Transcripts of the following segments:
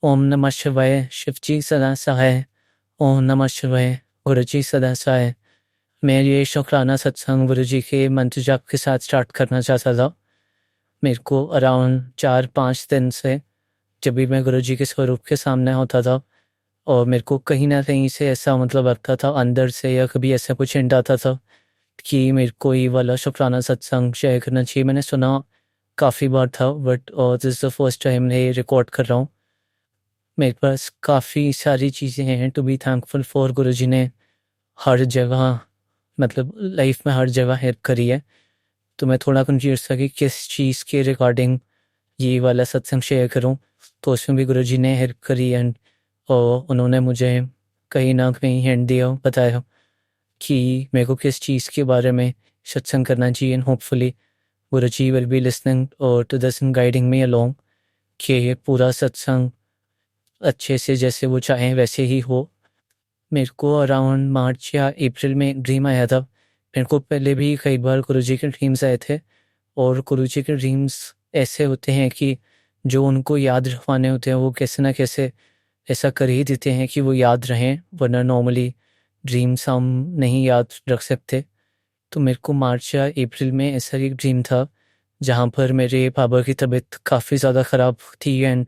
ओम नमः शिवाय। शिवजी सदा सहाय। ओम नमः शिवाय। गुरुजी सदा सहाय। मैं ये शुक्राना सत्संग गुरुजी के मंत्र जाप के साथ स्टार्ट करना चाहता था। मेरे को अराउंड 4-5 दिन से जब भी मैं गुरुजी के स्वरूप के सामने होता था और मेरे को कहीं ना कहीं से ऐसा लगता था अंदर से, या कभी ऐसा कुछ हिंट आता था कि मेरे को ये वाला शुक्राना सत्संग शेयर करना चाहिए। मैंने सुना काफ़ी बार था, but this is the first time मैं ये रिकॉर्ड कर रहा हूँ। मेरे पास काफ़ी सारी चीज़ें हैं टू बी थैंकफुल फॉर। गुरुजी ने हर जगह लाइफ में हर जगह हेल्प करी है। तो मैं थोड़ा कंफ्यूज था कि किस चीज़ के रिगार्डिंग ये वाला सत्संग शेयर करूं। तो उसमें भी गुरुजी ने हेल्प करी एंड और उन्होंने मुझे कहीं ना कहीं हिंट दिया, बताया कि मेरे को किस चीज़ के बारे में सत्संग करना चाहिए। And hopefully Guruji will be listening और to this and guiding me along कि ये पूरा सत्संग अच्छे से जैसे वो चाहें वैसे ही हो। मेरे को अराउंड मार्च या अप्रैल में एक ड्रीम आया था। मेरे को पहले भी कई बार गुरुजी के ड्रीम्स आए थे, और गुरुजी के ड्रीम्स ऐसे होते हैं कि जो उनको याद रखवाने होते हैं वो कैसे ना कैसे ऐसा कर ही देते हैं कि वो याद रहें, वरना नॉर्मली ड्रीम्स हम नहीं याद रख सकते। तो मेरे को मार्च या अप्रैल में ऐसा एक ड्रीम था जहाँ पर मेरे पापा की तबीयत काफ़ी ज़्यादा ख़राब थी एंड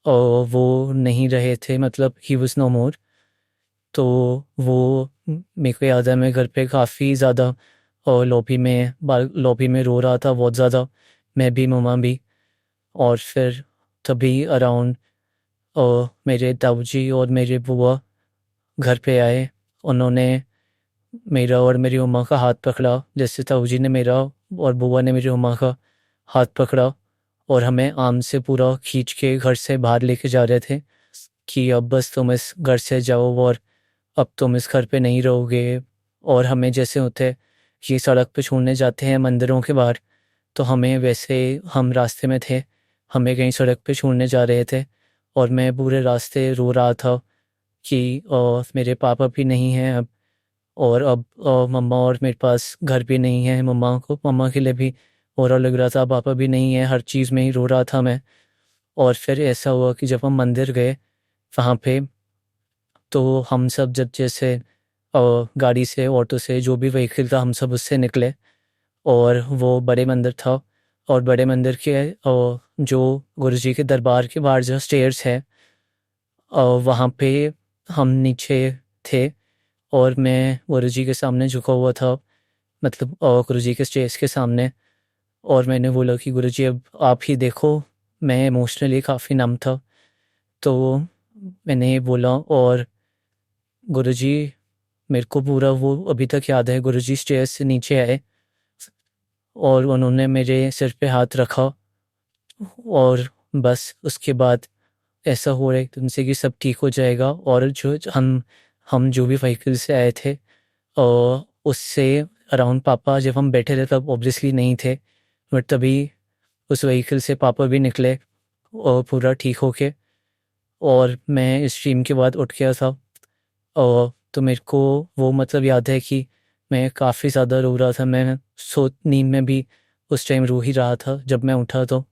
वो नहीं रहे थे, ही वॉज नो मोर। तो वो मेरे को याद है, मैं घर पे काफ़ी ज़्यादा और लॉबी में रो रहा था बहुत ज़्यादा, मैं भी मम्मा भी। और फिर तभी अराउंड मेरे ताऊजी और मेरे बुआ घर पे आए। उन्होंने मेरा और मेरी मम्मा का हाथ पकड़ा, जैसे ताऊजी ने मेरा और बुआ ने मेरी मम्मा का हाथ पकड़ा, और हमें आम से पूरा खींच के घर से बाहर लेके जा रहे थे कि अब बस तुम इस घर से जाओ और अब तुम इस घर पे नहीं रहोगे। और हमें जैसे होते ये सड़क पे छोड़ने जाते हैं मंदिरों के बाहर, तो हमें वैसे हम रास्ते में थे, हमें कहीं सड़क पे छोड़ने जा रहे थे, और मैं पूरे रास्ते रो रहा था कि मेरे पापा भी नहीं हैं अब, और अब मम्मा और मेरे पास घर भी नहीं है। मम्मा के लिए भी बुरा लग रहा था, पापा भी नहीं है, हर चीज़ में ही रो रहा था मैं। और फिर ऐसा हुआ कि जब हम मंदिर गए वहाँ पे, तो हम सब जब जैसे गाड़ी से, ऑटो से, जो भी व्हीकल था, हम सब उससे निकले, और वो बड़े मंदिर था। और बड़े मंदिर के जो गुरुजी के दरबार के बाहर जो स्टेयर्स है, वहाँ पे हम नीचे थे, और मैं गुरुजी के सामने झुका हुआ था, गुरुजी के स्टेयर्स के सामने। और मैंने बोला कि गुरुजी अब आप ही देखो। मैं इमोशनली काफ़ी नम था, तो मैंने ये बोला, और गुरुजी मेरे को पूरा वो अभी तक याद है। गुरुजी स्टेयर्स से नीचे आए और उन्होंने मेरे सिर पे हाथ रखा, और बस उसके बाद ऐसा हो रहा है एकदम से कि सब ठीक हो जाएगा। और जो हम जो भी व्हीकल से आए थे और उससे अराउंड पापा जब हम बैठे थे तब ऑब्वियसली नहीं थे, बट तभी उस व्हीकल से पापा भी निकले और पूरा ठीक होके। और मैं इस स्ट्रीम के बाद उठ गया था, और तो मेरे को वो याद है कि मैं काफ़ी ज़्यादा रो रहा था। मैं नींद में भी उस टाइम रो ही रहा था जब मैं उठा तो।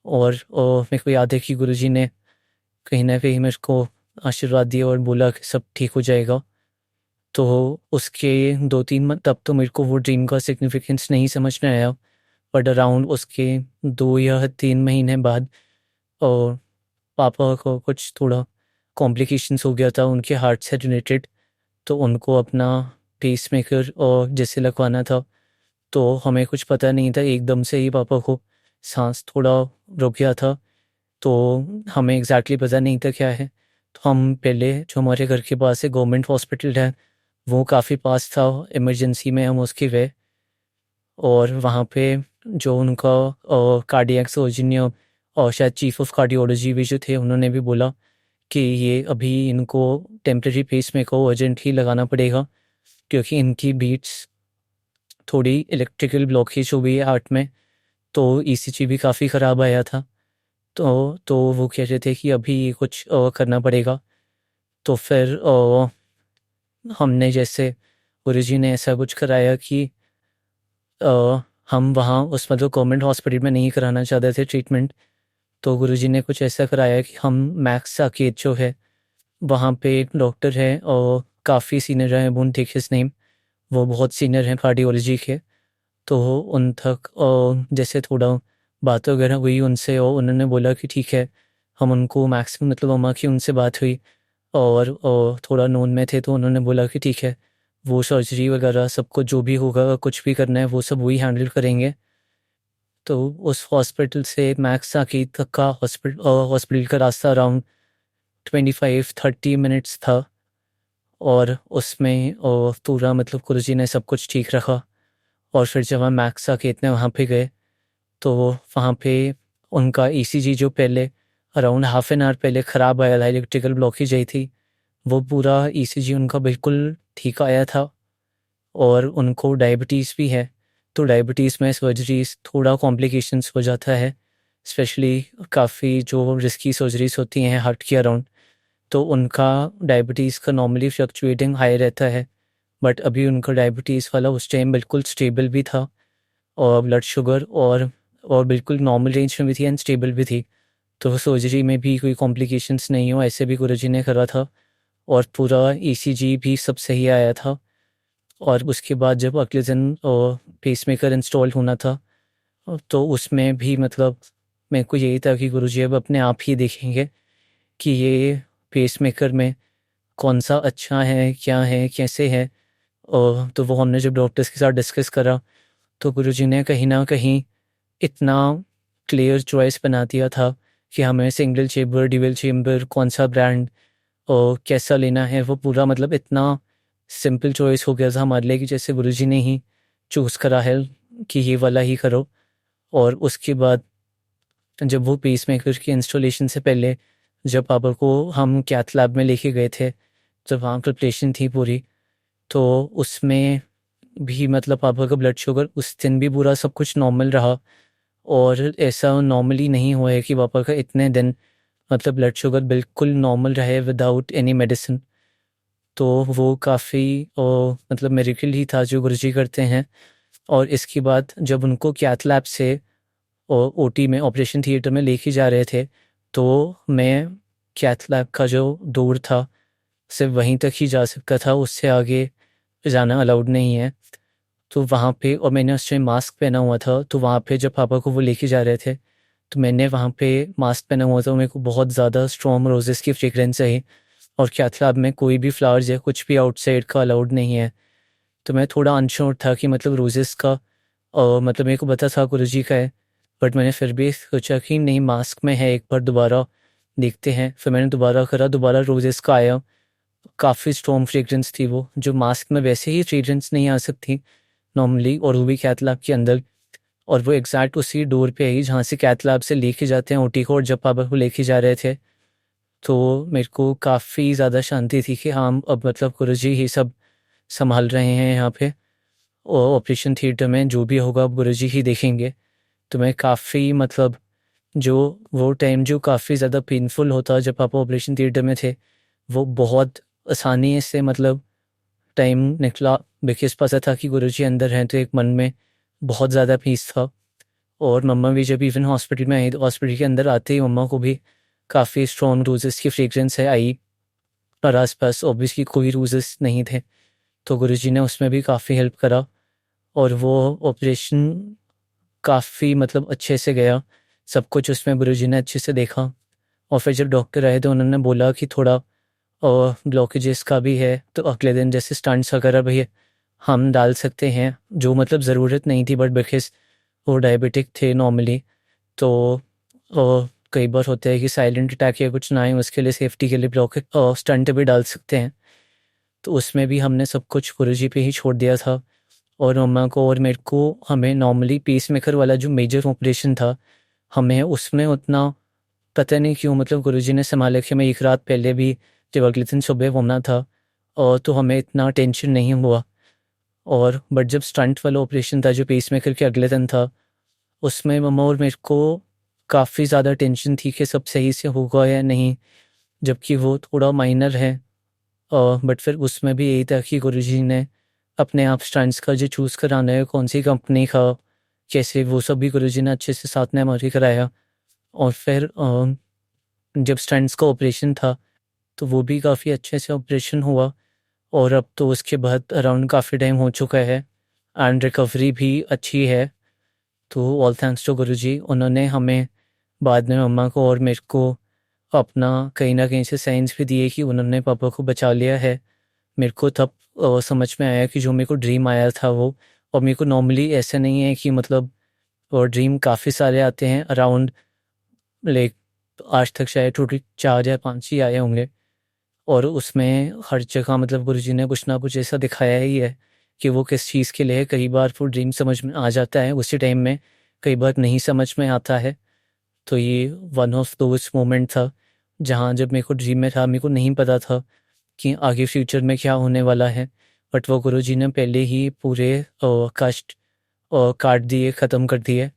और मेरे को याद है कि गुरुजी ने कहीं ना कहीं मेरे को आशीर्वाद दिया और बोला कि सब ठीक हो जाएगा। तो उसके 2-3 तब तो मेरे को वो ड्रीम का सिग्निफिकेंस नहीं समझ में आया, बट अराउंड उसके 2 या 3 महीने बाद और पापा को कुछ थोड़ा कॉम्प्लिकेशंस हो गया था उनके हार्ट से रिलेटेड, तो उनको अपना पेसमेकर और जैसे लगवाना था। तो हमें कुछ पता नहीं था, एकदम से ही पापा को सांस थोड़ा रुक गया था, तो हमें एग्जैक्टली पता नहीं था क्या है। तो हम पहले जो हमारे घर के पास है गवर्नमेंट हॉस्पिटल है, वो काफ़ी पास था, इमरजेंसी में हम उसके गए। और वहाँ पे जो उनका कार्डियक सर्जन और शायद चीफ ऑफ कार्डियोलॉजी भी जो थे, उन्होंने भी बोला कि ये अभी इनको टेम्परेरी पेस मेकर को अर्जेंटली लगाना पड़ेगा, क्योंकि इनकी बीट्स थोड़ी इलेक्ट्रिकल ब्लॉकेज हो गई है हार्ट में। तो ईसीजी भी काफ़ी ख़राब आया था। तो वो कह रहे थे कि अभी ये कुछ करना पड़ेगा। तो फिर हमने जैसे गुरुजी ने ऐसा कुछ कराया कि हम वहाँ उस गवर्नमेंट हॉस्पिटल में नहीं कराना चाहते थे ट्रीटमेंट। तो गुरुजी ने कुछ ऐसा कराया कि हम मैक्स साकेत जो है वहाँ पे एक डॉक्टर है और काफ़ी सीनियर है, वोंट टेक हिज नेम, वो बहुत सीनियर हैं कार्डियोलॉजी के। तो उन तक जैसे थोड़ा बात वगैरह हुई उनसे और उन्होंने बोला कि ठीक है, हम उनको मैक्सिमम मतलब अम्मा की उनसे बात हुई और थोड़ा नोन में थे, तो उन्होंने बोला कि ठीक है, वो सर्जरी वगैरह सब कुछ जो भी होगा, कुछ भी करना है वो सब वही हैंडल करेंगे। तो उस हॉस्पिटल से मैक्स साकेत तक का हॉस्पिटल का रास्ता अराउंड 25-30 मिनट्स था। और उसमें पूरा मतलब गुरुजी ने सब कुछ ठीक रखा। और फिर जब हम मैक्स साकेत ने वहाँ पे गए तो वहाँ पे उनका ईसीजी जो पहले अराउंड हाफ एन आवर पहले ख़राब आया था, इलेक्ट्रिकल ब्लॉकेज आई थी, वो पूरा ईसीजी उनका बिल्कुल ठीक आया था। और उनको डायबिटीज़ भी है, तो डायबिटीज़ में सर्जरीज थोड़ा कॉम्प्लिकेशंस हो जाता है, स्पेशली काफ़ी जो रिस्की सर्जरीज होती हैं हार्ट के अराउंड। तो उनका डायबिटीज़ का नॉर्मली फ्लक्चुएटिंग हाई रहता है, बट अभी उनका डायबिटीज़ वाला उस टाइम बिल्कुल स्टेबल भी था और ब्लड शुगर और बिल्कुल नॉर्मल रेंज में भी थी एंड स्टेबल भी थी। तो सर्जरी में भी कोई कॉम्प्लिकेशंस नहीं हो ऐसे भी गुरुजी ने करा था और पूरा ईसीजी भी सब सही आया था। और उसके बाद जब अगले दिन पेसमेकर इंस्टॉल होना था तो उसमें भी मतलब मेरे को यही था कि गुरुजी अब अपने आप ही देखेंगे कि ये पेसमेकर में कौन सा अच्छा है, क्या है, कैसे है। और तो वो हमने जब डॉक्टर्स के साथ डिस्कस करा तो गुरुजी ने कहीं ना कहीं इतना क्लियर चॉइस बना दिया था कि हमें सिंगल चेम्बर, ड्यूअल चेम्बर, कौन सा ब्रांड और कैसा लेना है, वो पूरा मतलब इतना सिंपल चॉइस हो गया था हमारे लिए कि जैसे गुरुजी ने ही चूज़ करा है कि ये वाला ही करो। और उसके बाद जब वो पेसमेकर की इंस्टॉलेशन से पहले जब पापा को हम कैथ लैब में लेके गए थे, जब वहाँ प्रिपरेशन थी पूरी, तो उसमें भी मतलब पापा का ब्लड शुगर उस दिन भी पूरा सब कुछ नॉर्मल रहा। और ऐसा नॉर्मली नहीं हुआ है कि पापा का इतने दिन मतलब ब्लड शुगर बिल्कुल नॉर्मल रहे विदाउट एनी मेडिसिन। तो वो काफ़ी मतलब मेरेकल ही था जो गुरुजी करते हैं। और इसके बाद जब उनको कैथ लैब से ओटी में ऑपरेशन थिएटर में लेके जा रहे थे तो मैं कैथ लैब का जो डोर था सिर्फ वहीं तक ही जा सकता था, उससे आगे जाना अलाउड नहीं है। तो वहाँ पे और मैंने उस टाइम मास्क पहना हुआ था, तो वहाँ पे जब पापा को वो लेके जा रहे थे तो मैंने वहाँ पे मास्क पहना हुआ था, मेरे को बहुत ज़्यादा स्ट्रॉन्ग रोजेस की फ्रेगरेंस आई। और कैथ लैब में कोई भी फ्लावर्स या कुछ भी आउटसाइड का अलाउड नहीं है। तो मैं थोड़ा अनश्योर था कि मतलब रोजेस का मतलब मेरे को पता था गुरुजी का है, बट मैंने फिर भी सोचा कि नहीं मास्क में है, एक बार दोबारा देखते हैं। फिर मैंने दोबारा करा, दोबारा रोजेस का आया, काफ़ी स्ट्रॉन्ग फ्रेगरेंस थी वो, जो मास्क में वैसे ही फ्रेगरेंस नहीं आ सकती नॉर्मली, और वो भी कैथ लैब के अंदर। और वो एग्जैक्ट उसी डोर पे आई जहाँ से कैथ लैब से लेके जाते हैं ओटी को। और जब पापा को लेके जा रहे थे तो मेरे को काफ़ी ज़्यादा शांति थी कि हाँ अब मतलब गुरुजी ही सब संभाल रहे हैं यहाँ पे, और ऑपरेशन थिएटर में जो भी होगा अब गुरुजी ही देखेंगे। तो मैं काफ़ी मतलब जो वो टाइम जो काफ़ी ज़्यादा पेनफुल होता जब पापा ऑपरेशन थिएटर में थे, वो बहुत आसानी से मतलब टाइम निकला, बिकॉज पता था कि गुरुजी अंदर हैं। तो एक मन में बहुत ज़्यादा पीस था। और मम्मा भी जब इवन हॉस्पिटल में आई तो हॉस्पिटल के अंदर आते ही मम्मा को भी काफ़ी स्ट्रॉन्ग रोजेस की फ्रेगरेंस है आई, पर आसपास ऑब्वियसली कोई रोजेस नहीं थे। तो गुरुजी ने उसमें भी काफ़ी हेल्प करा और वो ऑपरेशन काफ़ी मतलब अच्छे से गया, सब कुछ उसमें गुरुजी ने अच्छे से देखा। और फिर जब डॉक्टर आए तो उन्होंने बोला कि थोड़ा ब्लॉकेजेस का भी है, तो अगले दिन जैसे स्टंट्स वगैरह भी हम डाल सकते हैं, जो मतलब ज़रूरत नहीं थी, बट बिकॉज वो डायबिटिक थे नॉर्मली, तो कई बार होता है कि साइलेंट अटैक या कुछ ना आए, उसके लिए सेफ्टी के लिए ब्लॉक स्टंट भी डाल सकते हैं। तो उसमें भी हमने सब कुछ गुरुजी पे ही छोड़ दिया था। और मम्मा को और मेरे को, हमें नॉर्मली पेसमेकर वाला जो मेजर ऑपरेशन था हमें उसमें उतना पता नहीं क्यों मतलब गुरुजी ने संभाला कि हमें एक रात पहले भी जब अगले दिन सुबह होना था और तो हमें इतना टेंशन नहीं हुआ। और बट जब स्टंट वाला ऑपरेशन था जो पेसमेकर के अगले दिन था, उसमें मम्मा और मेरे को काफ़ी ज़्यादा टेंशन थी कि सब सही से होगा या नहीं, जबकि वो थोड़ा माइनर है। बट फिर उसमें भी यही था कि गुरुजी ने अपने आप स्टंट्स का जो चूज़ कराना है, कौन सी कंपनी का कैसे, वो सब भी गुरुजी ने अच्छे से साथ में हमारी कराया। और फिर जब स्टंट्स का ऑपरेशन था तो वो भी काफ़ी अच्छे से ऑपरेशन हुआ, और अब तो उसके बाद अराउंड काफ़ी टाइम हो चुका है एंड रिकवरी भी अच्छी है। तो ऑल थैंक्स टू गुरुजी, उन्होंने हमें बाद में मम्मा को और मेरे को अपना कहीं ना कहीं से साइंस भी दिए कि उन्होंने पापा को बचा लिया है। मेरे को तब समझ में आया कि जो मेरे को ड्रीम आया था वो, और मेरे को नॉर्मली ऐसा नहीं है कि मतलब, और ड्रीम काफ़ी सारे आते हैं अराउंड, लाइक आज तक शायद टोटल 4 या 5 ही आए होंगे, और उसमें हर जगह मतलब गुरुजी ने कुछ ना कुछ ऐसा दिखाया ही है कि वो किस चीज़ के लिए है। कई बार वो ड्रीम समझ में आ जाता है उसी टाइम में, कई बार नहीं समझ में आता है। तो ये वन ऑफ दोज मोमेंट था जहाँ जब मेरे को ड्रीम में था, मेरे को नहीं पता था कि आगे फ्यूचर में क्या होने वाला है, बट वो गुरुजी ने पहले ही पूरे कष्ट काट दिए, ख़त्म कर दिए।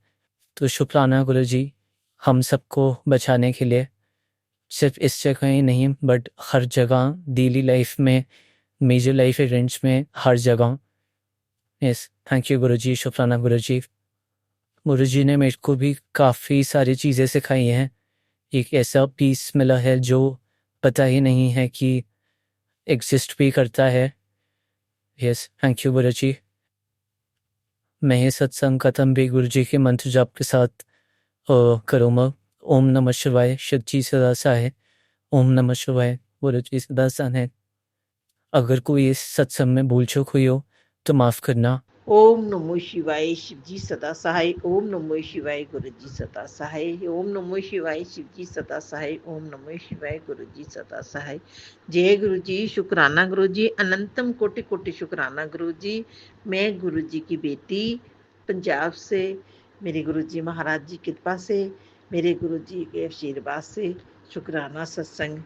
तो शुक्राना गुरुजी, हम सबको बचाने के लिए, सिर्फ इस जगह ही नहीं बट हर जगह, डेली लाइफ में, मेजर लाइफ इवेंट्स में, हर जगह। यस, थैंक यू गुरुजी, शुक्राना गुरुजी। गुरुजी ने मेरे को भी काफ़ी सारी चीज़ें सिखाई हैं, एक ऐसा पीस मिला है जो पता ही नहीं है कि एग्जिस्ट भी करता है। यस, थैंक यू गुरुजी। मैं ये सत्संग खत्म भी गुरुजी के मंत्र जाप के साथ करूँगा। ओम नमः शिवाय, शिव जी सदा सहाय। ओम नमः शिवाय, गुरुजी सदा सहाय। अगर कोई इस सत्संग में भूल चूक हुई हो तो माफ़ करना। ओम नमो शिवाय, शिवजी सदा सहाय। ओम नमो शिवाय, गुरुजी सदा सहाय। ओम नमो शिवाय, शिवजी सदा सहाय। ओम नमो शिवाय, गुरुजी सदा सहाय। जय गुरुजी, शुक्राना गुरुजी, अनंतम कोटि कोटि शुक्राना गुरुजी। मैं गुरुजी की बेटी पंजाब से, मेरे गुरुजी महाराज जी कृपा से, मेरे गुरुजी के आशीर्वाद से शुक्राना सत्संग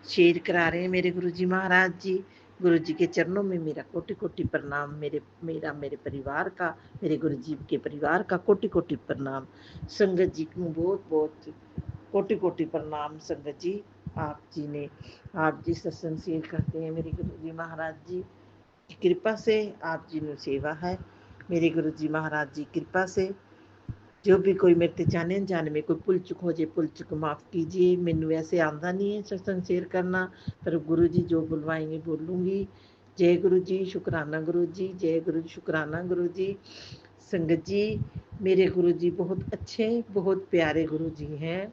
शेयर करा रहे हैं मेरे गुरुजी महाराज जी। गुरु जी के चरणों में मेरा कोटि कोटि प्रणाम। मेरे परिवार का, मेरे गुरु जी के परिवार का कोटि कोटि प्रणाम। संगत जी को बहुत बहुत कोटि कोटि प्रणाम। संगत जी, आप जी सत्संग शेयर करते हैं मेरे गुरु जी महाराज जी की कृपा से। आप जी ने सेवा है मेरे गुरु जी महाराज जी कृपा से। जो भी कोई मेरे ते जाने अनजाने में कोई भुल चुक हो जाए, भुल चुक माफ़ कीजिए। मैनू वैसे आंदा नहीं है सत्संग शेयर करना, पर गुरु जी जो बुलवाएंगे बोलूँगी। जय गुरु जी, शुक्राना गुरु जी। जय गुरु जी, शुक्राना गुरु जी। संगत जी, मेरे गुरु जी बहुत अच्छे, बहुत प्यारे गुरु जी हैं।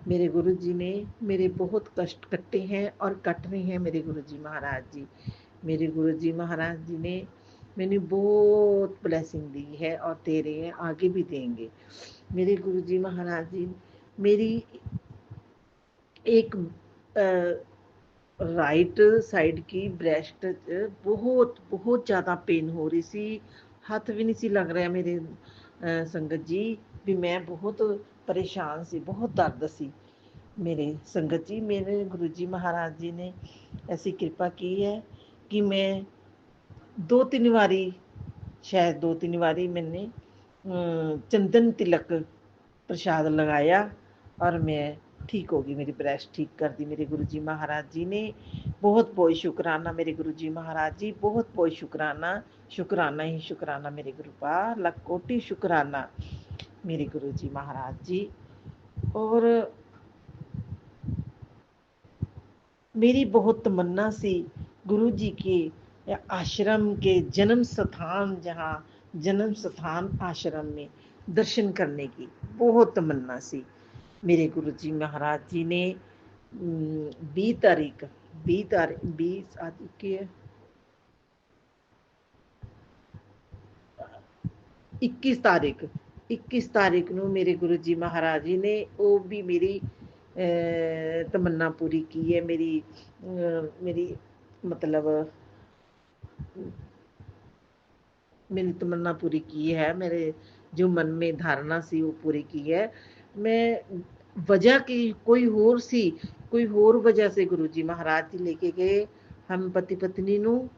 मेरे गुरु जी ने मेरे बहुत कष्ट कट्टे हैं और कट रहे हैं मेरे गुरु जी महाराज जी। मेरे गुरु जी महाराज जी ने मैंने बहुत ब्लेसिंग दी है और दे रहे हैं, आगे भी देंगे। मेरे गुरु जी महाराज जी, मेरी एक राइट साइड की ब्रेस्ट बहुत बहुत ज़्यादा पेन हो रही सी, हथ भी नहीं सी लग रहा मेरे संगत जी भी। मैं बहुत परेशान सी, बहुत दर्द सी मेरे संगत जी। मेरे गुरु जी महाराज जी ने ऐसी कृपा की है कि मैं 2-3 बारी, शायद 2-3 बारी मैंने चंदन तिलक प्रसाद लगाया और मैं ठीक होगी। मेरी ब्रेस्ट ठीक कर दी मेरे गुरु जी महाराज जी ने। बहुत बहुत शुक्राना मेरे गुरु जी महाराज जी, बहुत बहुत शुक्राना। शुक्राना ही शुक्राना मेरे गुरु का, लाख कोटि शुक्राना मेरे गुरु जी महाराज जी। और मेरी बहुत तमन्ना सी गुरु जी के आश्रम के जन्म स्थान, जहाँ जन्म स्थान आश्रम में दर्शन करने की बहुत तमन्ना सी। मेरे गुरु जी महाराज जी ने 20 तारीख 20 आज की है 21 तारीख ਨੂੰ मेरे गुरु जी महाराज जी ने वो भी मेरी तमन्ना पूरी की है। मेरी मतलब मेरी तमन्ना पूरी की है। मेरे जो मन में धारणा सी वो पूरी की है। मैं वजह की कोई होर वजह से गुरु जी महाराज जी लेके गए। हम पति पत्नी नू,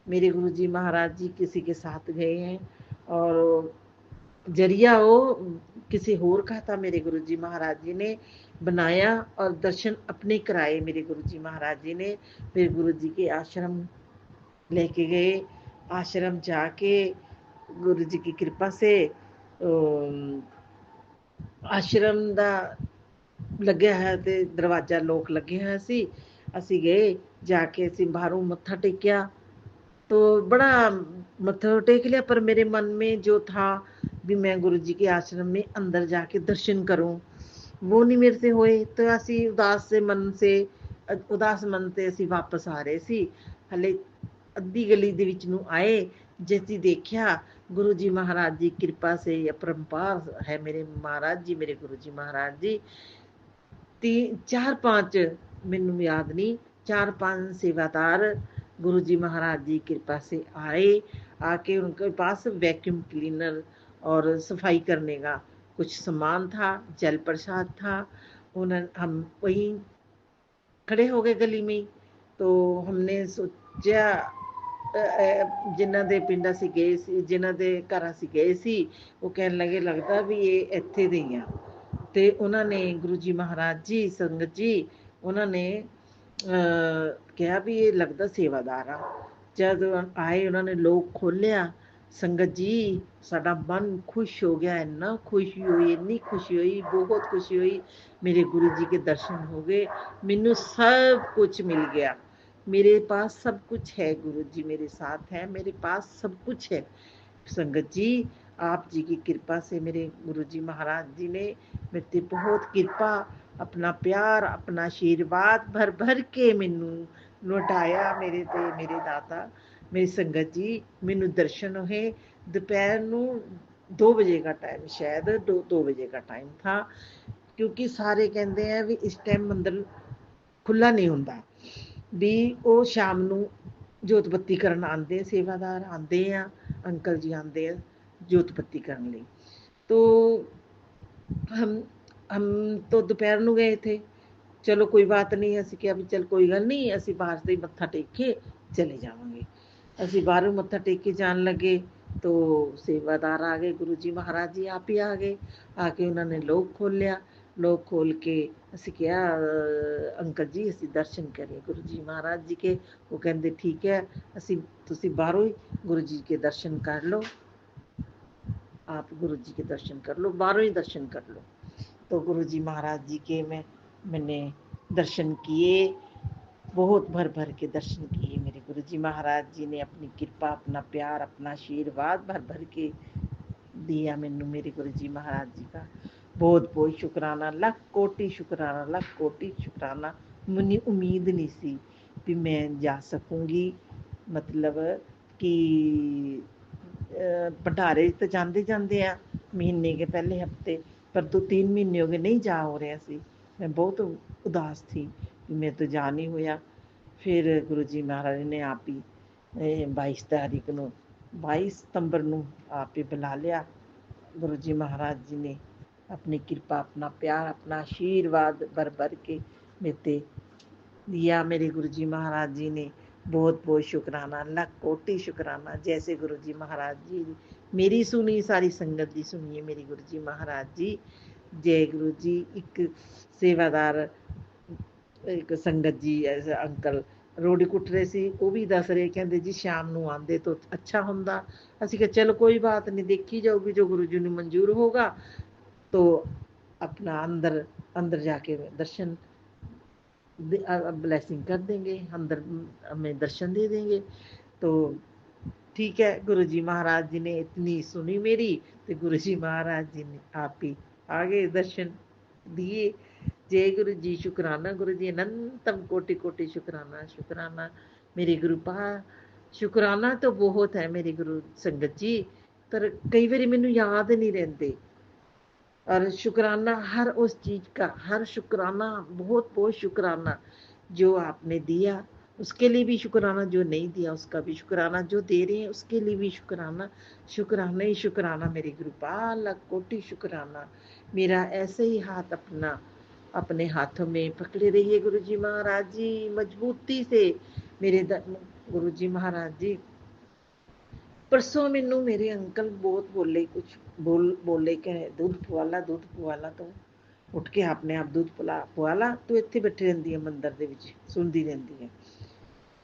मेरे गुरु जी महाराज जी किसी के साथ गए हैं और जरिया वो किसी होर का था। मेरे गुरु जी महाराज जी ने बनाया और दर्शन अपने कराए। मेरे गुरु जी महाराज जी ने मेरे गुरु जी के आश्रम लेके गए। आश्रम जाके गुरु जी की कृपा से आश्रम दा ਲੱਗਿਆ ਹੋਇਆ ਤੇ ਦਰਵਾਜ਼ਾ ਲੋਕ ਲੱਗਿਆ ਹੋਇਆ ਸੀ। ਅਸੀਂ ਗਏ, ਜਾ ਕੇ ਅਸੀਂ ਬਾਹरों मत्था टेकिया तो बड़ा मत्था टेक लिया, पर मेरे मन में जो था भी मैं गुरु जी के आश्रम में अंदर जाके दर्शन करूं, वो नहीं मेरे से होए। तो ਅਸੀਂ ਉਦਾਸ ਮਨ ਤੇ ਅਸੀਂ ਵਾਪਸ ਆ ਰਹੇ ਸੀ। ਹਲੇ ਅੱਧੀ ਗਲੀ ਦੇ ਵਿੱਚ ਨੂੰ ਆਏ, ਜੇ ਅਸੀਂ ਦੇਖਿਆ गुरु जी महाराज जी कृपा से अपरंपार है मेरे महाराज जी, मेरे गुरु जी महाराज जी चार पांच, मैनू याद नहीं, 4-5 सेवादार गुरु जी महाराज जी कृपा से आए। आके उनके पास वैक्यूम क्लीनर और सफाई करने का कुछ सामान था, जल प्रसाद था। हम वहीं खड़े हो गए गली में। तो हमने सोचा ਜਿਨ੍ਹਾਂ ਦੇ ਪਿੰਡ ਅਸੀਂ ਗਏ ਸੀ, ਜਿਨ੍ਹਾਂ ਦੇ ਘਰ ਅਸੀਂ ਗਏ ਸੀ, ਉਹ ਕਹਿਣ ਲੱਗੇ ਲੱਗਦਾ ਵੀ ਇਹ ਇੱਥੇ ਦੇ ਹੀ ਆ। ਤੇ ਉਹਨਾਂ ਨੇ ਗੁਰੂ ਜੀ ਮਹਾਰਾਜ ਜੀ, ਸੰਗਤ ਜੀ, ਉਹਨਾਂ ਨੇ ਕਿਹਾ ਵੀ ਇਹ ਲੱਗਦਾ ਸੇਵਾਦਾਰ ਆ। ਜਦ ਆਏ ਉਹਨਾਂ ਨੇ ਲੋਕ ਖੋਲਿਆ, ਸੰਗਤ ਜੀ ਸਾਡਾ ਮਨ ਖੁਸ਼ ਹੋ ਗਿਆ, ਇੰਨਾ ਖੁਸ਼ੀ ਹੋਈ, ਇੰਨੀ ਖੁਸ਼ੀ ਹੋਈ, ਬਹੁਤ ਖੁਸ਼ੀ ਹੋਈ। ਮੇਰੇ ਗੁਰੂ जी के दर्शन हो गए, मैनू सब कुछ मिल गया। मेरे पास सब कुछ है, गुरु जी मेरे साथ है, मेरे पास सब कुछ है। संगत जी आप जी की कृपा से मेरे गुरु जी महाराज जी ने मेरे ते बहुत कृपा, अपना प्यार, अपना आशीर्वाद भर भर के मैनू लौटाया। मेरे ते मेरे दाता, मेरी संगत जी, मैनू दर्शन होए दोपहर नू 2 बजे का टाइम, शायद 2 बजे का टाइम था, क्योंकि सारे कहते हैं भी इस टाइम मंदिर खुला नहीं होता, भी वो शाम ਨੂੰ ਜੋਤ ਬੱਤੀ ਕਰਨ ਆਉਂਦੇ, ਸੇਵਾਦਾਰ ਆਉਂਦੇ ਆ, ਅੰਕਲ ਜੀ ਆਉਂਦੇ ਆ ਜੋਤ ਬੱਤੀ ਕਰਨ ਲਈ। तो हम तो दोपहर ਨੂੰ गए थे, चलो कोई बात नहीं, ਅਸੀਂ ਕਿਹਾ ਵੀ चल कोई गल नहीं, ਅਸੀਂ ਬਾਹਰ से ਮੱਥਾ ਟੇਕ ਕੇ चले जाएंगे। ਅਸੀਂ ਬਾਹਰੋਂ ਮੱਥਾ ਟੇਕ ਕੇ ਜਾਣ ਲੱਗੇ तो सेवादार आ गए, गुरु जी महाराज जी आप ही आ गए। आके उन्होंने लोग खोल लिया, लोग खोल के ਅਸੀਂ ਕਿਹਾ ਅੰਕਲ ਜੀ ਅਸੀਂ ਦਰਸ਼ਨ ਕਰੀਏ ਗੁਰੂ ਜੀ ਮਹਾਰਾਜ ਜੀ ਕੇ। ਉਹ ਕਹਿੰਦੇ ਠੀਕ ਹੈ, ਅਸੀਂ ਤੁਸੀਂ ਬਾਹਰੋਂ ਹੀ ਗੁਰੂ ਜੀ ਕੇ ਦਰਸ਼ਨ ਕਰ ਲਓ, आप गुरु जी के दर्शन कर लो, बाहरों ही दर्शन कर लो। तो गुरु जी महाराज जी के मैंने दर्शन किए, बहुत भर भर के दर्शन किए। मेरे गुरु जी महाराज जी ने अपनी कृपा, अपना प्यार, अपना आशीर्वाद भर भर के दिया मैनू। मेरे गुरु जी महाराज जी का बहुत बहुत शुकराना, लख कोटि शुकराना, लख कोटि शुकराना। मुझे उम्मीद नहीं सी भी मैं जा सकूंगी, मतलब कि भंडारे तो जाते जाते हैं महीने के पहले हफ्ते, पर 2-3 महीने हो गए नहीं जा हो रहा सी। मैं बहुत उदास थी कि मैं तो जा नहीं होया। फिर गुरु जी महाराज ने आप ही 22 तारीख ਨੂੰ 22 सितंबर ਨੂੰ आप ही बुला लिया। गुरु जी महाराज जी ने अपनी कृपा, अपना प्यार, अपना आशीर्वाद भर भर के मेरे दिया। मेरे गुरु जी महाराज जी ने बहुत बहुत शुकराना, लख कोटि शुकराना। जैसे गुरु जी महाराज जी मेरी सुनी, सारी संगत की सुनिए मेरे गुरु जी महाराज जी। जय गुरु जी। एक सेवादार, एक संगत जी अंकल ਰੋੜੀ ਕੁੱਟ ਰਹੇ ਸੀ, ਉਹ ਵੀ ਦੱਸ ਰਹੇ, ਕਹਿੰਦੇ ਜੀ ਸ਼ਾਮ ਨੂੰ ਆਉਂਦੇ ਤਾਂ ਅੱਛਾ ਹੁੰਦਾ। ਅਸੀਂ ਕਿਹਾ ਚਲੋ ਕੋਈ ਬਾਤ ਨਹੀਂ, ਦੇਖੀ ਜਾਊਗੀ, ਜੋ ਗੁਰੂ जी ਨੂੰ मंजूर होगा तो अपना अंदर अंदर जाके दर्शन ब्लेसिंग कर देंगे, अंदर हमें दर्शन दे देंगे। तो ठीक है, गुरु जी महाराज जी ने इतनी सुनी मेरी, तो गुरु जी महाराज जी ने आप ही आगे दर्शन दिए। जय गुरु जी, शुकराना गुरु जी, अनंतम कोटि कोटि शुकराना, शुकराना मेरे गुरु पा। शुकराना तो बहुत है मेरे गुरु संगत जी, पर कई बारी मैनू याद नहीं रहते। और शुकराना हर उस चीज़ का, हर शुकराना, बहुत बहुत शुकराना जो आपने दिया उसके लिए भी शुकराना, जो नहीं दिया उसका भी शुकराना, जो दे रहे हैं उसके लिए भी शुकराना। शुकराना ही शुकराना मेरे गुरु पाल, कोटि शुकराना। मेरा ऐसे ही हाथ अपना अपने हाथों में पकड़े रहिए गुरु जी महाराज जी, मजबूती से। मेरे गुरु जी महाराज जी परसों मैनू मेरे अंकल बहुत बोले, कुछ बोले कि दूध पवाला, दूध पवाला। तो ਉੱਠ ਕੇ ਆਪਣੇ ਆਪ ਦੁੱਧ ਪਵਾ ਲਾ, ਤੂੰ ਇੱਥੇ ਬੈਠੀ ਰਹਿੰਦੀ ਹੈ ਮੰਦਰ ਦੇ ਵਿੱਚ, ਸੁਣਦੀ ਰਹਿੰਦੀ ਹੈ।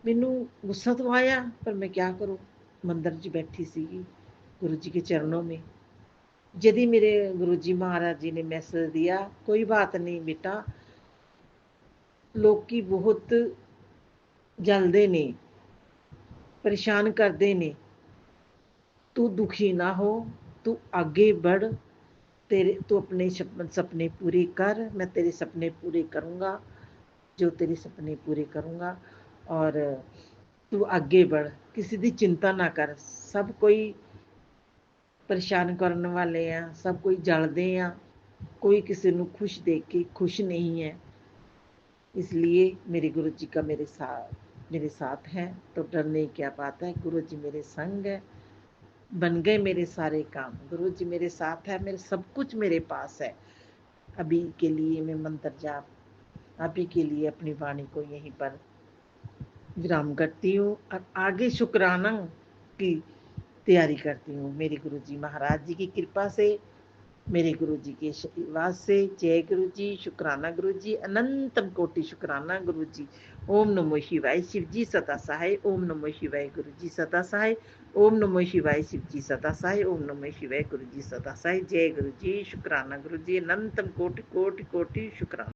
ਮੈਨੂੰ ਗੁੱਸਾ ਤਾਂ ਆਇਆ, ਪਰ ਮੈਂ ਕਿਆ ਕरूं, ਮੰਦਰ 'ਚ बैठी ਸੀਗੀ गुरु जी के चरणों में। यदि मेरे गुरुजी महाराज जी ने मैसेज दिया, कोई बात नहीं बेटा, लोकी बहुत जलदे ने, परेशान करते ने, तू दुखी ना हो, तू आगे बढ़, तेरे तू अपने सपने पूरे कर, मैं तेरे सपने पूरे करूँगा, जो तेरे सपने पूरे करूँगा, और तू आगे बढ़, किसी की चिंता ना कर। सब कोई परेशान करने वाले हैं, सब कोई जलते हैं, कोई किसी को खुश देख के खुश नहीं है। इसलिए मेरे गुरु जी का मेरे साथ है, तो डरने की क्या बात है, गुरु जी मेरे संग है, बन गए मेरे सारे काम, गुरु जी मेरे साथ है, मेरे सब कुछ मेरे पास है। अभी के लिए मैं मंत्र जाप, अभी के लिए अपनी वाणी को यहीं पर विराम करती हूँ और आगे शुक्राना की तैयारी करती हूँ। मेरे गुरु जी महाराज जी की कृपा से, मेरे गुरु जी के आशीर्वाद से। जय गुरु जी, शुक्राना गुरु जी, अनंतम कोटि शुक्राना गुरु जी। ओम नमो शिवाय, शिव जी सदा सहाय। ओम नमो शिवाय, गुरु जी सदा सहाय। ओम नमो शिवाय, शिव जी सदा सहाय। ओम नमो शिवाय, गुरु जी सदा सहाय। जय गुरु जी, शुक्राना गुरु जी, अनंतम कोटि कोटि कोटि शुक्राना।